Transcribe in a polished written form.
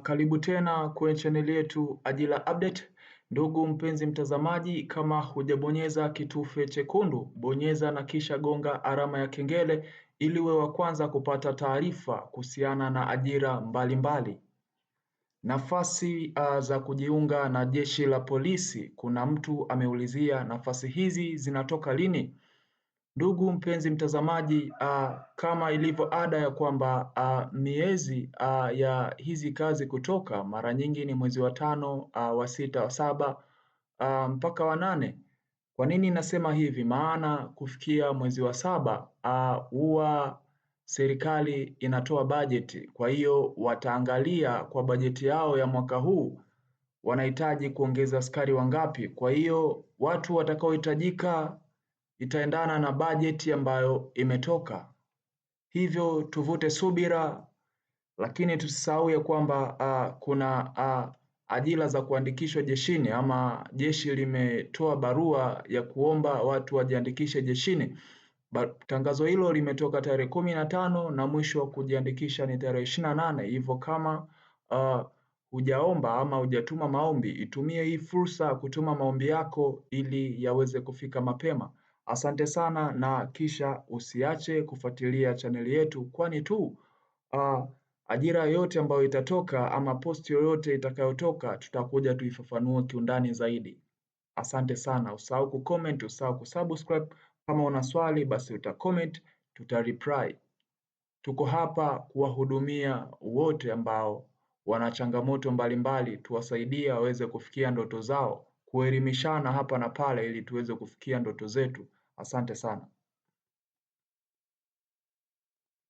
Karibu tena kwenye chaneli yetu Ajira Update. Ndugu mpenzi mtazamaji, kama hujabonyeza kitufe chekundu, bonyeza na kisha gonga alama ya kengele ili uwe wa kwanza kupata taarifa kuhusiana na ajira mbalimbali. Nafasi za kujiunga na jeshi la polisi. Kuna mtu ameulizia nafasi hizi zinatoka lini? Ndugu mpenzi mtazamaji, kama ilivyo ada ya kwamba miezi ya hizi kazi kutoka mara nyingi ni mwezi wa 5, wa 6, wa 7 mpaka wa 8. Kwa nini nasema hivi? Maana kufikia mwezi wa 7 huwa serikali inatoa bajeti. Kwa hiyo wataangalia kwa bajeti yao ya mwaka huu wanahitaji kuongeza askari wangapi. Kwa hiyo watu watakaohitajika itaendana na bajeti ambayo imetoka. Hivyo tuvute subira, lakini tusisahau ya kwamba kuna ajira za kuandikishwa jeshini, ama jeshi limetoa barua ya kuomba watu wajiandikishe jeshini. Tangazo hilo limetoka tarehe 15 na mwisho wa kujiandikisha ni tarehe 28. Hivyo kama hujaomba ama hujatuma maombi, itumie hii fursa kutuma maombi yako ili yaweze kufika mapema. Asante sana, na kisha usiache kufuatilia chaneli yetu, kwani tu ajira yoyote ambayo itatoka ama post yoyote itakayotoka tutakuja tuifafanue kiundani zaidi. Asante sana, usahau kucomment, usahau kusubscribe. Kama una swali basi utacomment, tutareply. Tuko hapa kuwahudumia wote ambao wana changamoto mbalimbali, tuwasaidie waweze kufikia ndoto zao, kuelimishana hapa na pale ili tuweze kufikia ndoto zetu. Asante sana.